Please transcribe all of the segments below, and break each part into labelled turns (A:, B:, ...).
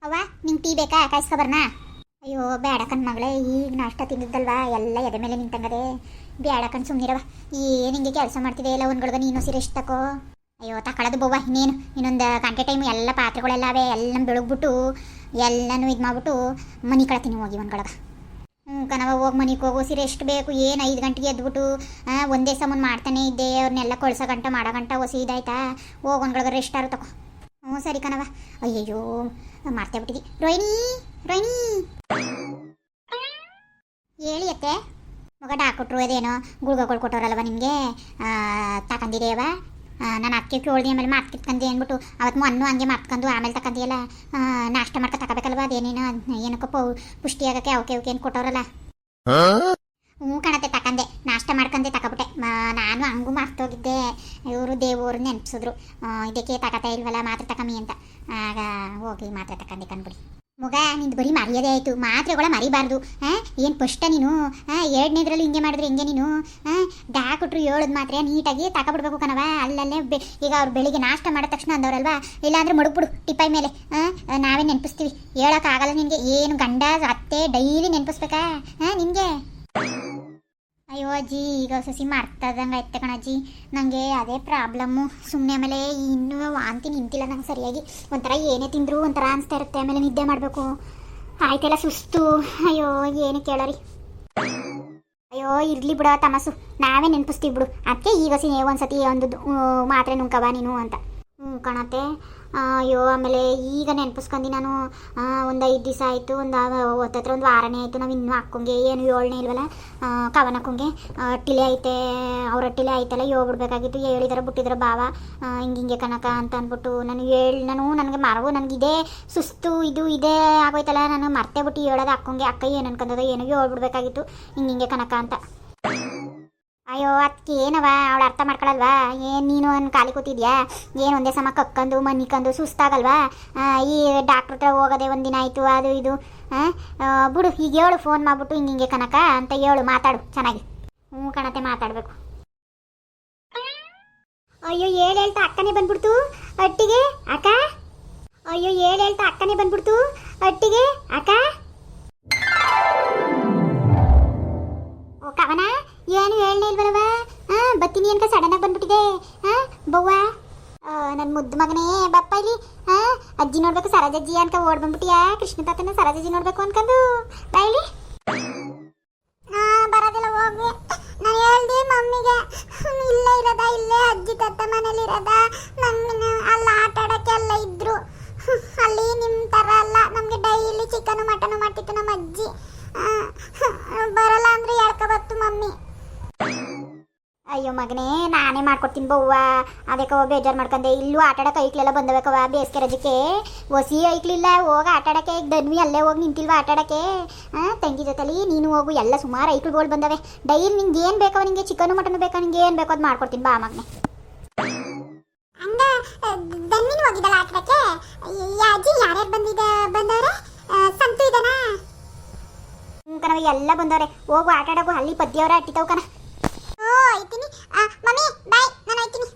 A: ಅವ್ವ ನಿಂಗೆ ಟೀ ಬೇಕಾ ಕಾಯಿಸ್ಕೊಬರ್ನಾ? ಅಯ್ಯೋ ಬೇಡ ಕಣ್ ಮಗಳೇ, ಈಗ ನಾಷ್ಟ ತಿಂದಿದ್ದಲ್ವಾ ಎಲ್ಲ ಎದೆ ಮೇಲೆ ನಿಂತಂಗದೆ. ಬೇಡ ಕಣ್ ಸುಮ್ಮನಿರವ. ಏನು ಹಿಂಗೆ ಕೆಲಸ ಮಾಡ್ತಿದೆ ಎಲ್ಲ ಒಂದ್ಗಳ್ಗ ನೀನು ಸೀರೆ ಎಷ್ಟು ತಕೋ. ಅಯ್ಯೋ ತಕೊಳ್ಳೋದು ಬವ್ವ, ಇನ್ನೇನು ಇನ್ನೊಂದು ಗಂಟೆ ಟೈಮು ಎಲ್ಲ ಪಾತ್ರೆಗಳೆಲ್ಲ ಅವೆ, ಎಲ್ಲ ಬೆಳಗ್ಬಿಟ್ಟು ಎಲ್ಲನೂ ಇದು ಮಾಡ್ಬಿಟ್ಟು ಮನೆ ಕಳ್ತೀನಿ ಹೋಗಿ ಒಂದ್ಗಳ್ಗ. ಕಣವ ಹೋಗಿ ಮನೆಗೆ ಹೋಗು, ಸೀರೆ ಎಷ್ಟು ಬೇಕು ಏನು 5 ಗಂಟೆಗೆ ಎದ್ಬಿಟ್ಟು ಒಂದೇ ಸಮನ್ ಮಾಡ್ತಾನೆ ಇದ್ದೆ, ಅವ್ರನ್ನೆಲ್ಲ ಕೊಳ್ಸೋ ಗಂಟ ಮಾಡೋ ಗಂಟ ಹೊಸಿ ಇದಾಯ್ತಾ. ಹೋಗಿ ಒಂದ್ಗಳ್ಗ ರೆಸ್ಟ್ ಆರು ತಗೋ. ಹ್ಞೂ ಸರಿ ಕಣವ. ಅಯ್ಯಯ್ಯೋ ಮಾಡ್ತೇ ಬಿಟ್ಟಿದ್ದಿ. ರೋಹಿಣಿ ರೋಹಿಣಿ ಹೇಳಿ ಅತ್ತೆ. ಮಗ ಡಾಕ್ಟ್ರು ಅದೇನೋ ಗುಳ್ಗಗಳು ಕೊಟ್ಟವ್ರಲ್ವ ನಿಮಗೆ, ತಗೊಂಡಿದ್ದೇವ. ನಾನು ಅಕ್ಕಿ ಕೇಳ್ದೆ ಆಮೇಲೆ ಮಾರ್ಕಿಟ್ಕಂದು ಅಂದ್ಬಿಟ್ಟು ಅವತ್ತು ಮೊನ್ನು ಹಂಗೆ ಮಾರ್ಕೊಂಡು ಆಮೇಲೆ ತಗೊಂಡಿಯಲ್ಲ. ನಾಷ್ಟ ಮಾಡ್ಕೊ ತಗೋಬೇಕಲ್ವ, ಅದೇನೇನೋ ಏನಕ್ಕೋ ಪುಷ್ಟಿ ಆಗೋಕ್ಕೆ ಅವಕ್ಕೆ ಅವಕ್ಕೆ ಏನು ಕೊಟ್ಟವ್ರಲ್ಲ. ಹ್ಞೂ ಕಣತೆ ತಕಂದೆ, ನಾಷ್ಟ ಮಾಡ್ಕೊಂಡೆ ತಗೊಬಿಟ್ಟೆ. ನಾನು ಹಂಗೂ ಮರ್ತೋಗಿದ್ದೆ. ಇವರು ದೇವರು ನೆನಪಿಸಿದ್ರು, ಇದಕ್ಕೆ ತಗೋತಾ ಇಲ್ವಲ್ಲ ಮಾತ್ರೆ ತಕಮ್ಮಿ ಅಂತ. ಆಗ ಹೋಗಿ ಮಾತ್ರೆ ತಗೊಂಡೆ ಕಣ್ಬಿಡಿ. ಮಗ ನಿಂದು ಬರೀ ಮರ್ಯಾದೆ ಆಯಿತು, ಮಾತ್ರೆಗಳ ಮರಿಬಾರ್ದು. ಏನು ಫಸ್ಟ ನೀನು 2ನೇದ್ರಲ್ಲಿ ಹಿಂಗೆ ಮಾಡಿದ್ರೆ ಹಿಂಗೆ ನೀನು. ಡಾಕ್ಟ್ರು ಹೇಳೋದು ಮಾತ್ರೆ ನೀಟಾಗಿ ತಗೊಬಿಡ್ಬೇಕು ಕಣವ. ಅಲ್ಲಲ್ಲೇ ಈಗ ಅವ್ರು ಬೆಳಿಗ್ಗೆ ನಾಷ್ಟ ಮಾಡಿದ ತಕ್ಷಣ ಅಂದವ್ರಲ್ವಾ, ಇಲ್ಲಾಂದ್ರೆ ಮಡಗ್ಬಿಡು ಟಿಪ್ಪಾಯಿ ಮೇಲೆ. ನಾವೇ ನೆನಪಿಸ್ತೀವಿ, ಹೇಳೋಕ್ಕಾಗಲ್ಲ ನಿನಗೆ. ಏನು ಗಂಡ ಅತ್ತೆ ಡೈಲಿ ನೆನಪಿಸ್ಬೇಕಾ ನಿನಗೆ? ಅಯ್ಯೋ ಅಜ್ಜಿ, ಈಗ ಸಸಿ ಮರ್ತದಂಗೆ ಆಯ್ತು ಕಣಜ್ಜಿ. ನನಗೆ ಅದೇ ಪ್ರಾಬ್ಲಮ್ಮು. ಸುಮ್ಮನೆ ಆಮೇಲೆ ಇನ್ನೂ ವಾಂತಿ ನಿಂತಿಲ್ಲ ನಂಗೆ ಸರಿಯಾಗಿ. ಒಂಥರ ಏನೇ ತಿಂದರೂ ಒಂಥರ ಅನಿಸ್ತಾ ಇರುತ್ತೆ. ಆಮೇಲೆ ನಿದ್ದೆ ಮಾಡಬೇಕು, ಆಯ್ತೆಲ್ಲ ಸುಸ್ತು. ಅಯ್ಯೋ ಏನು ಕೇಳರಿ. ಅಯ್ಯೋ ಇರಲಿ ಬಿಡ ತಮಸು, ನಾವೇ ನೆನಪಿಸ್ತೀವಿ ಬಿಡು. ಅದಕ್ಕೆ ಈಗ ಒಂದ್ಸತಿ ಒಂದು ಮಾತ್ರೆ ನುಂಕವ ನೀನು ಅಂತ. ಕಣತೆ. ಅಯ್ಯೋ ಆಮೇಲೆ ಈಗ ನೆನಪಿಸ್ಕೊಂಡು ನಾನು ಒಂದು 5 ದಿವಸ ಆಯಿತು, ಹತ್ತತ್ರ ಒಂದು ವಾರನೇ ಆಯಿತು. ನಾವು ಇನ್ನೂ ಹಾಕ್ಕೊಂಗೆ ಏನು 7ನೇ ಇಲ್ವಲ್ಲ ಕವನ ಹಾಕೊಂಗೆ. ಅಟ್ಟಿಲೆ ಐತೆ, ಅವ್ರ ಅಟ್ಟಿಲೆ ಆಯ್ತಲ್ಲ ಹೇಳ್ಬಿಡ್ಬೇಕಾಗಿತ್ತು. ಹೇಳಿದಾರೆ ಬಿಟ್ಟಿದ್ರೆ ಬಾವ ಹಿಂಗೆ ಕನಕ ಅಂತ ಅಂದ್ಬಿಟ್ಟು ನನಗೆ ಮರವು ನನಗಿದೆ ಸುಸ್ತು ಇದು ಇದೇ ಆಗೋಯ್ತಲ್ಲ. ನಾನು ಮರ್ತೇ ಬಿಟ್ಟು ಹೇಳೋದು ಹಾಕ್ಕೊಂಗೆ. ಅಕ್ಕ ಏನು ಅನ್ಕೊಂಡದ ಏನೋ ಹೇಳ್ಬಿಡ್ಬೇಕಾಗಿತ್ತು ಹಿಂಗೆ ಕನಕ ಅಂತ. ಅಯ್ಯೋ ಅದಕ್ಕೆ ಏನವ ಅವಳು ಅರ್ಥ ಮಾಡ್ಕೊಳಲ್ವಾ? ಏನು ನೀನು ಒಂದು ಖಾಲಿ ಕೂತಿದ್ಯಾ? ಏನು ಒಂದೇ ಸಮ ಕಕ್ಕಂದು ಮನಿಕಂದು ಸುಸ್ತಾಗಲ್ವಾ? ಈ ಡಾಕ್ಟ್ರ್ ಹತ್ರ ಹೋಗೋದೆ ಒಂದಿನ ಆಯಿತು, ಅದು ಇದು. ಬಿಡು, ಈಗ ಹೇಳು ಫೋನ್ ಮಾಡಿಬಿಟ್ಟು ಹಿಂಗೆ ಕನಕ ಅಂತ ಹೇಳು, ಮಾತಾಡು ಚೆನ್ನಾಗಿ. ಹ್ಞೂ ಕಣತೆ ಮಾತಾಡಬೇಕು. ಅಯ್ಯೋ ಹೇಳ್ತಾ ಅಕ್ಕನೇ ಬಂದ್ಬಿಡ್ತು ಅಟ್ಟಿಗೆ ಅಕ್ಕ. ಅಯ್ಯೋ ಹೇಳ್ತಾ ಅಕ್ಕನೇ ಬಂದ್ಬಿಡ್ತು ಅಟ್ಟಿಗೆ ಅಕ್ಕ. ಓ ಕವನ, ಏನು ಹೇಳನೇ ಇಲ್ವಲ್ಲವ? ಬತ್ತೀನಿ ಅನ್ಕ ಸಡನ್ನಾಗಿ ಬಂದ್ಬಿಟ್ಟಿದೆ. ಬವ್ವ ನನ್ನ ಮುದ್ದು ಮಗನೇ ಬಪ್ಪ ಇಲ್ಲಿ. ಅಜ್ಜಿ ನೋಡ್ಬೇಕು ಸರೋಜಜ್ಜಿ ಅನ್ಕ ಓಡ್ ಬಂದ್ಬಿಟ್ಟಿಯಾ? ಕೃಷ್ಣ ತಾತನ ಸರೋಜಜ್ಜಿ ನೋಡ್ಬೇಕು ಅನ್ಕೊಂಡು ಬಾಯ್ಲಿ. ಬರೋದಿಲ್ಲ ಹೋಗ್ವಿ. ನಾನು ಹೇಳ್ದೆ ಮಮ್ಮಿಗೆ, ಇಲ್ಲೇ ಇರೋದ, ಇಲ್ಲೇ ಅಜ್ಜಿ ತಾತ ಮನೇಲಿ ಇರೋದ. ನಮ್ಮನ್ನ ಅಲ್ಲಿ ಆಟ ಆಡೋಕ್ಕೆ ಎಲ್ಲ ಇದ್ರು. ಅಲ್ಲಿ ನಿಮ್ಮ ಥರ ಅಲ್ಲ, ನಮಗೆ ಡೈಲಿ ಚಿಕನು ಮಟನು ಮಾಡ್ತಿತ್ತು ನಮ್ಮ ಅಜ್ಜಿ. ಬರಲ್ಲ ಅಂದ್ರೆ ಹೇಳ್ಕೊಬತ್ತು ಮಮ್ಮಿ. ಅಯ್ಯೋ ಮಗನೇ, ನಾನೇ ಮಾಡ್ಕೊಡ್ತೀನಿ ಬವ್ವ. ಅದಕ್ಕವ ಬೇಜಾರು ಮಾಡ್ಕೊಂಡೆ. ಇಲ್ಲೂ ಆಟ ಆಡೋಕೆ ಐಕ್ಲೆಲ್ಲ ಬಂದಬೇಕವ ಬೇಸಿಗೆ ರಜಕ್ಕೆ. ಹೊಸಿ ಐಕ್ಲಿಲ್ಲ ಹೋಗ ಆಟ ಆಡೋಕ್ಕೆ. ಈಗ ಧನ್ವಿ ಅಲ್ಲೇ ಹೋಗಿ ನಿಂತಿಲ್ವ ಆಟ ಆಡೋಕ್ಕೆ? ತಂಗಿ ಜೊತೆಲಿ ನೀನು ಹೋಗು, ಎಲ್ಲ ಸುಮಾರು ಐಕ್ಳುಗಳು ಬಂದವೆ. ಡೈಲಿ ನಿಂಗೆ ಏನು ಬೇಕವ? ನಿಂಗೆ ಚಿಕನು ಮಟನು ಬೇಕಾ? ನಿಂಗೆ ಏನು ಬೇಕೋ ಅದು ಮಾಡ್ಕೊಡ್ತೀನಿ ಬಾ ಮಗನೇ. ಧನ್ವಿನ ಹೋಗಿದ್ದಲ್ಲ ಆಟ ಆಡೋಕ್ಕೆ. ಅಜ್ಜಿ ಯಾರ್ಯಾರು ಬಂದವ್ರೆ? ಸಂತು ಇದನಾ? ಕಣವ ಎಲ್ಲ ಬಂದವ್ರೆ. ಹೋಗು ಆಟ ಆಡೋಕು. ಅಲ್ಲಿ ಪದ್ಯವ್ರ ಅಟ್ಟಿತಾವ್ ಕಣ. ಐತೀನಿ ಮಮ್ಮಿ ಬಾಯ್, ನಾನು ಐತೀನಿ.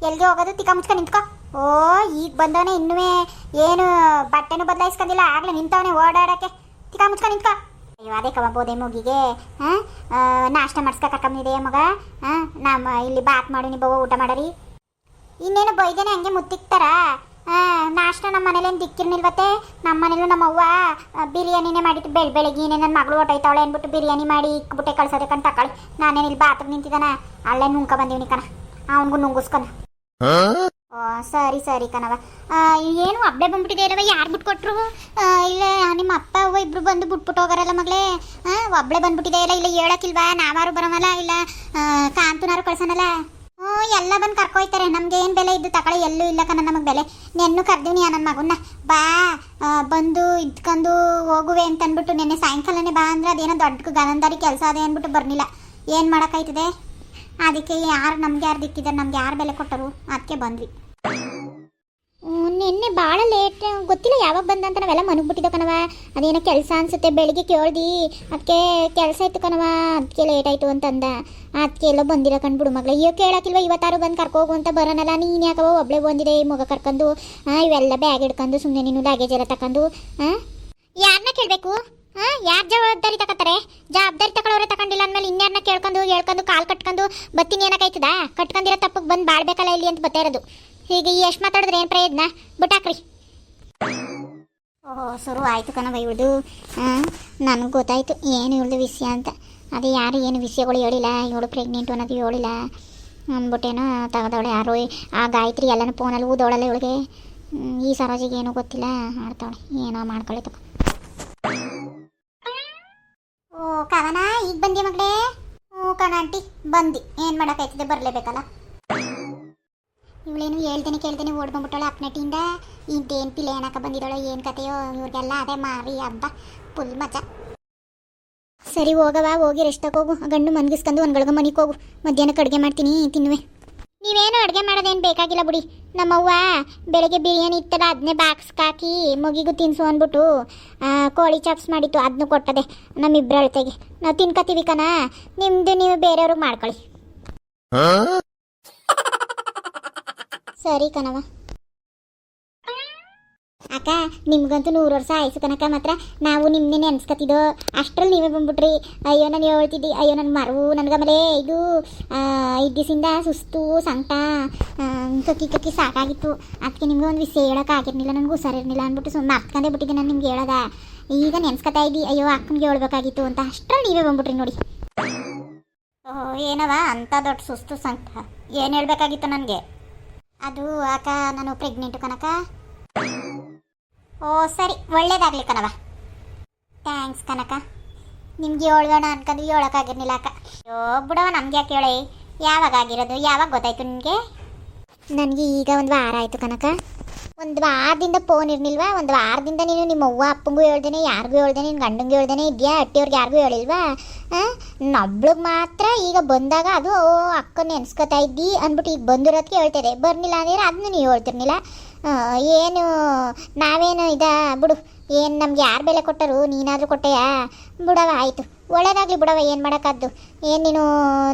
A: ಎಲ್ಲಿಗೆ ಹೋಗೋದು? ತಿಕ್ಕ ಮುಚ್ಕೊಂಡು ನಿಂತ್ಕೊ. ಈಗ ಬಂದವನೇ ಇನ್ನೂ ಏನು ಬಟ್ಟೆನೂ ಬದಲಾಯಿಸ್ಕೊಂಡಿಲ್ಲ, ಆಗ್ಲೇ ನಿಂತವನೇ ಓಡಾಡೋಕ್ಕೆ. ತಿಕ್ಕ ಮುಚ್ಕೊಂಡು ನಿಂತ್ಕೊ. ಅಯ್ಯೋ ಅದೇ ಕಬೋದೆ ಮುಗಿಗೆ ನಾಷ್ಟ ಮಾಡಿಸ್ಕ ಕರ್ಕೊಂಬಿದೆ ಮಗ. ನಮ್ಮ ಇಲ್ಲಿ ಬಾತ್ ಮಾಡಿ ನೀವು ಊಟ ಮಾಡರಿ. ಇನ್ನೇನು ಬೈದೇನೆ ಹಂಗೆ ಮುತ್ತಿಕ್ತಾರ? ನಾಷ್ಟ ನಮ್ಮ ಮನೇಲೇನು ದಿಕ್ಕಿರ್ನಿಲ್ವತ್ತೆ. ನಮ್ಮ ಮನೇಲೂ ನಮ್ಮವ್ವ ಬಿರಿಯಾನಿನೇ ಮಾಡಿಟ್ಟು ಬೆಳಗ್ಗೆ ನನ್ನ ಮಗಳು ಹೊಟ್ಟೋಯ್ತಾವಳೆ ಅಂದ್ಬಿಟ್ಟು ಬಿರಿಯಾನಿ ಮಾಡಿ ಇಕ್ಬಿಟ್ಟೆ ಕಳ್ಸೋದೆ ಕಣ್ ತಕೊಳ್ಳಿ. ನಾನೇನು ಇಲ್ಲಿ ಬಾತ್ರೂಮ್ ನಿಂತಿದ್ದಾನ, ಅಲ್ಲೇ ನುಂಕ ಬಂದೀನಿ ಕಣ. ಅವನಿಗೂ ನುಂಗಿಸ್ಕೊಂಡು. ಸರಿ ಸರಿ ಕಣವ. ಏನು ಹಬ್ಬೆ ಬಂದ್ಬಿಟ್ಟಿದೆ ಇರವ? ಯಾರು ಬಿಟ್ಕೊಟ್ರು? ಇಲ್ಲ ನಿಮ್ಮ ಅಪ್ಪ ಅವ್ವ ಇಬ್ರು ಬಂದು ಬಿಟ್ಬಿಟ್ಟು ಹೋಗಾರಲ್ಲ ಮಗಳೇ. ಒಬ್ಳೆ ಬಂದ್ಬಿಟ್ಟಿದೆ. ಇಲ್ಲ ಹೇಳಕ್ಕಿಲ್ವಾ? ನಾವಾರು ಬರೋಮಲ್ಲ, ಇಲ್ಲ ಕಾಂತನಾರು ಕಳ್ಸೋಣಲ್ಲ. ಎಲ್ಲ ಬಂದು ಕರ್ಕೊಯ್ತಾರೆ. ನಮ್ಗೆ ಏನು ಬೆಲೆ ಇದ್ದು ತಗೊಳ್ಳಿ, ಎಲ್ಲೂ ಇಲ್ಲ ಕಣ ನಮಗೆ ಬೆಲೆ. ನೆನ್ನು ಕರ್ದೀನಿ ನನ್ನ ಮಗನ್ನ, ಬಾ ಬಂದು ಇದ್ಕೊಂಡು ಹೋಗುವೆ ಅಂತ ಅಂದ್ಬಿಟ್ಟು ನೆನ್ನೆ ಸಾಯಂಕಾಲನೇ ಬಾ ಅಂದ್ರೆ ಅದೇನೋ ದೊಡ್ಡ ಗನಂದಾರಿ ಕೆಲಸ ಅದೇ ಅಂದ್ಬಿಟ್ಟು ಬರ್ಲಿಲ್ಲ. ಏನು ಮಾಡೋಕ್ಕಾಯ್ತದೆ? ಅದಕ್ಕೆ ನಮ್ಗೆ ಯಾರು ದಿಕ್ಕಿದ್ದಾರೆ, ನಮ್ಗೆ ಯಾರು ಬೆಲೆ ಕೊಟ್ಟರು? ಅದಕ್ಕೆ ಬಂದ್ವಿ. ನಿನ್ನೆ ಭಾಳ ಲೇಟ್ ಗೊತ್ತಿಲ್ಲ ಯಾವಾಗ ಬಂದಂತ ನಾವೆಲ್ಲ ಮನಗ್ಬಿಟ್ಟಿದ್ದೋ ಕಣವ. ಅದೇನೋ ಕೆಲಸ ಅನ್ಸುತ್ತೆ, ಬೆಳಿಗ್ಗೆ ಕೇಳ್ದು ಅದಕ್ಕೆ ಕೆಲಸ ಇತ್ತು ಕಣವ, ಅದಕ್ಕೆ ಲೇಟ್ ಆಯಿತು ಅಂತಂದ. ಅದಕ್ಕೆ ಎಲ್ಲೋ ಬಂದಿರೋ ಕಂಡ್ಬಿಡು ಮಗಳ. ಅಯ್ಯೋ ಕೇಳಕ್ಕಿಲ್ವ, ಇವತ್ತಾರು ಬಂದು ಕರ್ಕೋಗು ಅಂತ ಬರೋನಲ್ಲ, ನೀನು ಯಾಕವ ಒಬ್ಳೆ ಬಂದಿದೆ ಈ ಮಗ ಕರ್ಕೊಂಡು. ಇವೆಲ್ಲ ಬ್ಯಾಗ್ ಹಿಡ್ಕೊಂಡು ಸುಮ್ಮನೆ ನೀನು ಲ್ಯಾಗೇಜ್ ಎಲ್ಲ ತಗೊಂಡು ಯಾರನ್ನ ಕೇಳಬೇಕು? ಯಾರು ಜವಾಬ್ದಾರಿ ತಗೋತಾರೆ? ಜವಾಬ್ದಾರಿ ತಗೊಳ್ಳೋರೆ ತಗೊಂಡಿಲ್ಲ ಅಂದಮೇಲೆ ಇನ್ಯಾರನ್ನ ಹೇಳ್ಕೊಂಡು ಕಾಲು ಕಟ್ಕೊಂಡು ಬತ್ತೀನಿ ಏನಕ್ಕಾಯ್ತದ? ಕಟ್ಕೊಂಡಿರೋ ತಪ್ಪಕ್ಕೆ ಬಂದು ಬಾಳ್ಬೇಕಲ್ಲ ಇಲ್ಲಿ ಅಂತ ಬತ್ತಾ ಇರೋದು. ಹೀಗೆ ಎಷ್ಟು ಮಾತಾಡಿದ್ರೆ ಏನು ಪ್ರಯೋಜನ? ಬಿಟ್ಟಾಕ್ರಿ. ಓಹೋ ಶುರು ಆಯಿತು ಕಣವ ಇವಳ್ದು. ನನಗೆ ಗೊತ್ತಾಯಿತು ಏನು ಇವಳ್ದು ವಿಷಯ ಅಂತ. ಅದೇ ಯಾರು ಏನು ವಿಷಯಗಳು ಹೇಳಿಲ್ಲ, ಇವಳು ಪ್ರೆಗ್ನೆಂಟು ಅನ್ನೋದು ಹೇಳಿಲ್ಲ ಅಂದ್ಬಿಟ್ಟೇನೋ ತಗೋದವಳೆ. ಯಾರು ಆ ಗಾಯತ್ರಿ ಎಲ್ಲನೂ ಫೋನಲ್ಲಿ ಊದೋಳಲ್ಲ ಇವಳಿಗೆ. ಈ ಸರೋಜಿಗೆ ಏನೂ ಗೊತ್ತಿಲ್ಲ, ಆಡ್ತಾವಳೆ ಏನೋ ಮಾಡ್ಕೊಳ್ಳಿ ತಗೋ. ಓ ಕವನ ಈಗ ಬಂದಿ ಮಗಳೇ? ಹ್ಞೂ ಕಣ ಆಂಟಿ ಬಂದು ಏನು ಮಾಡೋಕ್ಕಾಯ್ತದೆ, ಬರಲೇಬೇಕಲ್ಲ. ಇವಳೇನು ಹೇಳ್ದೇನೆ ಕೇಳ್ದೇನೆ ಓಡ್ಕೊಂಡ್ಬಿಟ್ಟಾಳೆ ಅಪ್ನೆಟ್ಟಿಂದ. ಇಂತೇನು ಪಿಲೆ ಏನಕ್ಕ ಬಂದಿದ್ದಾಳೋ ಏನು ಕತೆಯೋ, ಇವ್ರಿಗೆಲ್ಲ ಅದೇ ಮಾರಿ ಹಬ್ಬ ಫುಲ್ ಮಜಾ. ಸರಿ ಹೋಗವಾ, ಹೋಗಿ ರೆಸ್ಟ್ ತಗೋಗು. ಗಂಡು ಮನ್ಗಿಸ್ಕೊಂಡು ಒಂದ್ಗಳಿಗೆ ಮನೆಗೆ ಹೋಗು. ಮಧ್ಯಾಹ್ನಕ್ಕೆ ಅಡುಗೆ ಮಾಡ್ತೀನಿ ತಿನ್ನುವೆ. ನೀವೇನು ಅಡುಗೆ ಮಾಡೋದೇನು ಬೇಕಾಗಿಲ್ಲ ಬಿಡಿ. ನಮ್ಮವ್ವ ಬೆಳಗ್ಗೆ ಬಿರಿಯಾನಿ ಇತ್ತಲ್ಲ ಅದನ್ನೇ ಬಾಕ್ಸ್ಗೆ ಹಾಕಿ ಮಗಿಗೂ ತಿನ್ಸು ಅಂದ್ಬಿಟ್ಟು ಕೋಳಿ ಚಾಪ್ಸ್ ಮಾಡಿತ್ತು, ಅದನ್ನು ಕೊಟ್ಟದೆ ನಮ್ಮಿಬ್ಬರ ಅಳತೆಗೆ. ನಾವು ತಿನ್ಕೋತೀವಿ ಕಣ, ನಿಮ್ಮದು ನೀವು ಬೇರೆಯವ್ರಿಗೆ ಮಾಡ್ಕೊಳ್ಳಿ. ಸರಿ ಕಣವ. ಅಕ್ಕ ನಿಮ್ಗಂತೂ 100 ವರ್ಷ ಆಯ್ಸು ಕನಕ. ಮಾತ್ರ ನಾವು ನಿಮ್ಮನ್ನೇ ನೆನ್ಸ್ಕೊತಿದ್ದೋ, ಅಷ್ಟರಲ್ಲಿ ನೀವೇ ಬಂದ್ಬಿಟ್ರಿ. ಅಯ್ಯೋ ನಾನು ಹೇಳ್ತಿದ್ದಿ, ಅಯ್ಯೋ ನನ್ನ ಮರವು ನನಗಮೇಲೆ ಇದು 5 ದಿವಸದಿಂದ ಸುಸ್ತು ಸಂಕಟ ಕಕ್ಕಿ ಸಾಕಾಗಿತ್ತು. ಅದಕ್ಕೆ ನಿಮ್ಗೆ ಒಂದು ವಿಷಯ ಹೇಳೋಕ್ಕಾಗಿರ್ಲಿಲ್ಲ, ನನಗೂ ಹುಷಾರಿರ್ಲಿಲ್ಲ ಅಂದ್ಬಿಟ್ಟು ಸುಮ್ಮನೆ ಮರ್ತ್ಕೊಂಡೇ ಬಿಟ್ಟಿದ್ದೆ ನಾನು ನಿಮ್ಗೆ ಹೇಳೋದ. ಈಗ ನೆನ್ಸ್ಕೊತಾ ಇದ್ದಿ, ಅಯ್ಯೋ ಅಕ್ಕನಿಗೆ ಹೇಳ್ಬೇಕಾಗಿತ್ತು ಅಂತ. ಅಷ್ಟರಲ್ಲಿ ನೀವೇ ಬಂದ್ಬಿಟ್ರಿ ನೋಡಿ. ಓಹೋ ಏನವ ಅಂಥ ದೊಡ್ಡ ಸುಸ್ತು ಸಂಕಟ, ಏನು ಹೇಳಬೇಕಾಗಿತ್ತು ನನಗೆ? ಅದು ಅಕ್ಕ ನಾನು ಪ್ರೆಗ್ನೆಂಟು ಕನಕ. ಓ ಸರಿ ಒಳ್ಳೇದಾಗಲಿ ಕಣವ. ಥ್ಯಾಂಕ್ಸ್ ಕನಕ. ನಿಮ್ಗೆ ಹೇಳೋಣ ಅನ್ಕೊಂಡು ಹೇಳೋಕ್ಕಾಗಿರ್ಲಿಲ್ಲ ಅಕ್ಕ. ಅಯ್ಯೋ ಬಿಡವ, ನಮ್ಗೆ ಯಾಕೆ ಹೇಳಿ? ಯಾವಾಗ ಆಗಿರೋದು? ಯಾವಾಗ ಗೊತ್ತಾಯ್ತು ನಿನಗೆ? ನನಗೆ ಈಗ 1 ವಾರ ಆಯಿತು ಕನಕ. 1 ವಾರದಿಂದ ಫೋನ್ ಇರಲಿಲ್ವಾ? 1 ವಾರದಿಂದ ನೀನು ನಿಮ್ಮ ಅವ್ವ ಅಪ್ಪಂಗೂ ಹೇಳ್ದೇನೆ, ಯಾರಿಗೂ ಹೇಳ್ದೇನೆ, ನಿನ್ನ ಗಂಡಂಗೂ ಹೇಳ್ದೇನೆ ಇದೆಯಾ? ಅಟ್ಟಿಯವ್ರಿಗೆ ಯಾರಿಗೂ ಹೇಳಿಲ್ವಾ? ನಬ್ಳಿಗೆ ಮಾತ್ರ ಈಗ ಬಂದಾಗ ಅದು ಅಕ್ಕ ನೆನ್ಸ್ಕೊತಾ ಇದ್ದಿ ಅಂದ್ಬಿಟ್ಟು ಈಗ ಬಂದಿರೋದಕ್ಕೆ ಹೇಳ್ತಾರೆ. ಬರ್ನಿಲ್ಲ ಅಂದರೆ ಅದನ್ನು ನೀವು ಹೇಳ್ತಿರ್ನಿಲ್ಲ. ಏನು ನಾವೇನು ಬಿಡು, ಏನು ನಮ್ಗೆ ಯಾರು ಬೆಲೆ ಕೊಟ್ಟರು? ನೀನಾದರೂ ಕೊಟ್ಟೆಯಾ? ಬಿಡವ ಆಯಿತು, ಒಳ್ಳೇದಾಗಲಿ ಬಿಡವ. ಏನು ಮಾಡೋಕ್ಕಾದ್ದು? ಏನು ನೀನು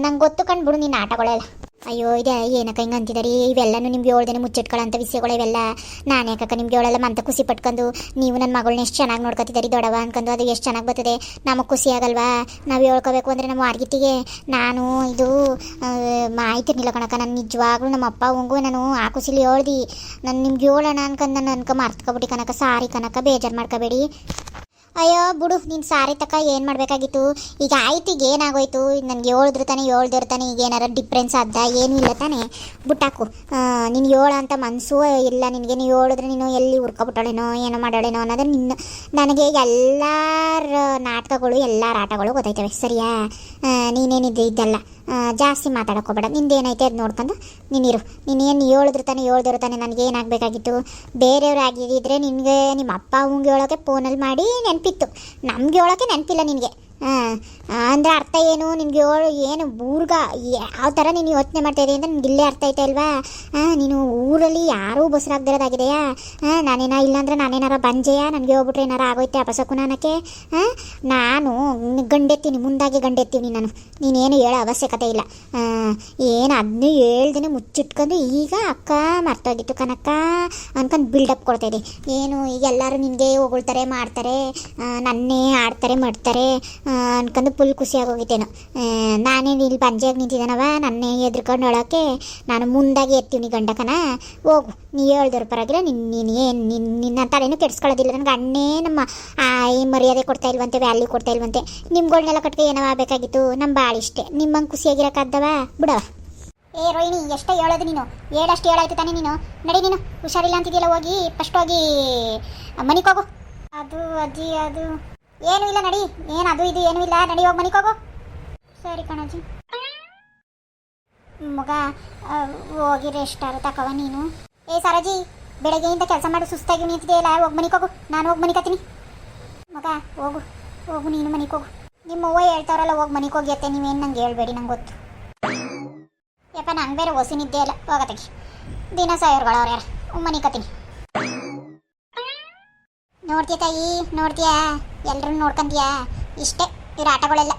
A: ನಂಗೆ ಗೊತ್ತು ಕಂಡು ಬಿಡು ನಿನ್ನ ಆಟಗಳೆಲ್ಲ. ಅಯ್ಯೋ ಇದೆ ಏನಕ್ಕ ಹಿಂಗೆ ಅಂತಿದ್ದಾರೆ? ಇವೆಲ್ಲನೂ ನಿಮ್ಗೆ ಹೇಳ್ದೇನೆ ಮುಚ್ಚಿಟ್ಕೊಳ್ಳೋಂಥ ವಿಷಯಗಳು ಇವೆಲ್ಲ. ನಾನು ಯಾಕಕ್ಕ ನಿಮ್ಗೆ ಹೇಳಲ್ಲ ಅಂತ ಖುಷಿ ಪಟ್ಕೊಂಡು ನೀವು ನನ್ನ ಮಗಳನ್ನ ಎಷ್ಟು ಚೆನ್ನಾಗಿ ನೋಡ್ಕೊತಿದ್ದಾರೆ ದೊಡವ ಅನ್ಕೊಂಡು. ಅದು ಎಷ್ಟು ಚೆನ್ನಾಗಿ ಬರ್ತದೆ, ನಮಗೆ ಖುಷಿ ಆಗಲ್ವಾ? ನಾವು ಹೇಳ್ಕೋಬೇಕು ಅಂದರೆ ನಮ್ಮ ವಾರ್ಗಿತ್ತಿಗೆ ನಾನು ಇದು ಮಾಹಿತಿರ್ನಿಲ್ಲ ಕಣಕ್ಕ. ನಾನು ನಿಜವಾಗ್ಲೂ ನಮ್ಮ ಅಪ್ಪ ಅವಂಗೂ ನಾನು ಆ ಖುಷಿಲಿ ಹೇಳ್ದು ನಾನು ನಿಮ್ಗೆ ಹೇಳೋಣ ಅನ್ಕೊಂಡು ನಾನು ಮರ್ತ್ಕೊಬಿಟ್ಟು ಕನಕ. ಸಾರಿ ಕನಕ, ಬೇಜಾರು ಮಾಡ್ಕೋಬೇಡಿ. ಅಯ್ಯೋ ಬಿಡು, ನೀನು ಸಾರಿ ತಕ್ಕ ಏನು ಮಾಡಬೇಕಾಗಿತ್ತು? ಈಗ ಆಯ್ತು, ಈಗ ಏನಾಗೋಯ್ತು? ನನಗೆ ಹೇಳ್ದಿರು ತಾನೆ ಈಗ ಏನಾರ ಡಿಫ್ರೆನ್ಸ್ ಆದ? ಏನೂ ಇಲ್ಲ ತಾನೆ, ಬಿಟ್ಟಾಕು. ನೀನು ಹೇಳೋ ಅಂತ ಮನಸ್ಸು ಇಲ್ಲ ನಿನಗೆ. ನೀವು ಹೇಳಿದ್ರೆ ನೀನು ಎಲ್ಲಿ ಹುರ್ಕೊಬಿಟ್ಟಾಳೇನೋ ಏನೋ ಮಾಡೋಳೇನೋ ಅನ್ನೋದು ನಿನ್ನ. ನನಗೆ ಎಲ್ಲರ ನಾಟಕಗಳು ಎಲ್ಲರ ಆಟಗಳು ಗೊತ್ತಾಯ್ತವೆ ಸರಿಯಾ? ನೀನೇನಿದೆ ಇದ್ದಲ್ಲ ಜಾಸ್ತಿ ಮಾತಾಡೋಕೋಬೇಡ. ನಿಂದೇನೈತೆ ಅದು ನೋಡ್ಕೊಂಡು ನೀನಿರು. ನೀನೇನು ಹೇಳಿದ್ರು ತಾನೆ ನನಗೆ ಏನಾಗಬೇಕಾಗಿತ್ತು? ಬೇರೆಯವ್ರು ಆಗಿದ್ದರೆ ನಿನಗೆ ನಿಮ್ಮ ಅಪ್ಪ ಅವಂಗೆ ಹೇಳೋಕ್ಕೆ ಫೋನಲ್ಲಿ ಮಾಡಿ ನೆನಪಿತ್ತು, ನಮ್ಗೆ ಹೇಳೋಕ್ಕೆ ನೆನಪಿಲ್ಲ ನಿನಗೆ. ಅಂದರೆ ಅರ್ಥ ಏನು ನಿನಗೆ? ಏನು ಊರ್ಗ ಯಾವ ಥರ ನೀನು ಯೋಚನೆ ಮಾಡ್ತಾಯಿದೆ ಅಂತ ನಿನ್ಗೆ ಇಲ್ಲೇ ಅರ್ಥ ಆಯ್ತಾ ಇಲ್ವಾ? ನೀನು ಊರಲ್ಲಿ ಯಾರೂ ಬಸರಾಗ್ದಿರೋದಾಗಿದೆಯಾ? ಇಲ್ಲಾಂದ್ರೆ ನಾನೇನಾರ ಬಂಜೆಯಾ? ನನಗೆ ಹೋಗ್ಬಿಟ್ರೆ ಏನಾರ ಆಗೋಯ್ತೆ ಅಪಸಕು ನನಗೆ? ನಾನು ಗಂಡೆತ್ತೀನಿ, ಮುಂದಾಗಿ ಗಂಡೆತ್ತೀನಿ ನಾನು. ನೀನೇನು ಹೇಳೋ ಅವಶ್ಯಕತೆ ಇಲ್ಲ. ಏನು ಅದನ್ನೂ ಹೇಳ್ದೇನೆ ಮುಚ್ಚಿಟ್ಕೊಂಡು ಈಗ ಅಕ್ಕ ಮರ್ತೋಗಿತ್ತು ಕನಕ್ಕ ಅನ್ಕೊಂಡು ಬಿಲ್ಡಪ್ ಕೊಡ್ತಾಯಿದೆ. ಏನು ಈಗ ಎಲ್ಲರೂ ನಿನಗೆ ಹೊಗಳ್ತಾರೆ ಮಾಡ್ತಾರೆ, ನನ್ನೇ ಆಡ್ತಾರೆ ಮಾಡ್ತಾರೆ ಅನ್ಕೊಂಡು ಫುಲ್ ಖುಷಿಯಾಗೋಗಿತ್ತೇನೋ. ನಾನೇನು ಇಲ್ಲಿ ಬಂಜೆಯಾಗಿ ನಿಂತಿದ್ದಾನವ, ನನ್ನೇ ಎದ್ರುಕೊಂಡು ಹೇಳೋಕ್ಕೆ ನಾನು ಮುಂದಾಗಿ ಎತ್ತೀವಿ ಗಂಡಕನ. ಹೋಗು, ನೀ ಹೇಳ್ದವ್ರ ಪರವಾಗಿಲ್ಲ. ನಿನ್ನ ತಲೆನೂ ಕೆಡಿಸ್ಕೊಳ್ಳೋದಿಲ್ಲ. ನನಗೆ ಅಣ್ಣೇ ನಮ್ಮ ಮರ್ಯಾದೆ ಕೊಡ್ತಾ ಇಲ್ವಂತೆ, ವ್ಯಾಲ್ಯೂ ಕೊಡ್ತಾ ಇಲ್ವಂತೆ. ನಿಮ್ಗಳನ್ನೆಲ್ಲ ಕಟ್ಗೆ ಏನೋ ಆಗಬೇಕಾಗಿತ್ತು? ನಮ್ಮ ಭಾಳ ಇಷ್ಟೇ. ನಿಮ್ಮಂಗೆ ಖುಷಿಯಾಗಿರೋಕ್ಕಾದ್ದವ ಬಿಡವ. ಏ ರೋಹಿಣಿ, ಎಷ್ಟೋ ಹೇಳೋದು ನೀನು? ಹೇಳಷ್ಟು ಹೇಳಾಯ್ತು ತಾನೇ ನೀನು. ನಡಿ, ನೀನು ಹುಷಾರಿಲ್ಲ ಅಂತಿದೆಯಲ್ಲ, ಹೋಗಿ ಫಸ್ಟ್ ಹೋಗಿ ಮನೆಗೆ ಹೋಗು. ಅದು ಅಜ್ಜಿ ಅದು ಏನೂ ಇಲ್ಲ, ನಡಿ. ಏನು ಅದು ಇದು ಏನೂ ಇಲ್ಲ, ನಡಿ ಹೋಗಿ ಮನೆಗೆ ಹೋಗು. ಸರಿ ಕಣಜ್ಜಿ. ಮಗ ಹೋಗಿ ರೆಸ್ಟಾರು ತಕವ ನೀನು. ಏ ಸರಜಿ, ಬೆಳಗ್ಗೆಯಿಂದ ಕೆಲಸ ಮಾಡಿ ಸುಸ್ತಾಗಿ ನಿಂತಿದೆಯಲ್ಲ, ಹೋಗಿ ಮನೆಗೆ ಹೋಗು. ನಾನು ಹೋಗಿ ಮನಿಕತ್ತೀನಿ. ಮಗ ಹೋಗು ನೀನು ಮನೆಗೆ ಹೋಗು. ನಿಮ್ಮ ಅವ್ವ ಹೇಳ್ತಾವ್ರಲ್ಲ ಹೋಗಿ ಮನೆಗೆ ಹೋಗಿ ಅತ್ತೆ. ನೀವೇನು ನಂಗೆ ಹೇಳ್ಬೇಡಿ, ನಂಗೆ ಗೊತ್ತು. ಯಪ್ಪ ನಂಗೆ ಬೇರೆ ಹೊಸಿ ನಿದ್ದೆ ಇಲ್ಲ, ಹೋಗತ್ತಾಗಿ ದಿನ ಸಾಯೋರ್ಗಳವ್ರು ಯಾರು ಮನಿಕತ್ತೀನಿ. ನೋಡ್ತೀಯ ತಾಯಿ ನೋಡ್ತೀಯಾ ಎಲ್ರೂ ನೋಡ್ಕೊಂತೀಯಾ ಇಷ್ಟೇ ಇವ್ರ ಆಟಗಳೆಲ್ಲ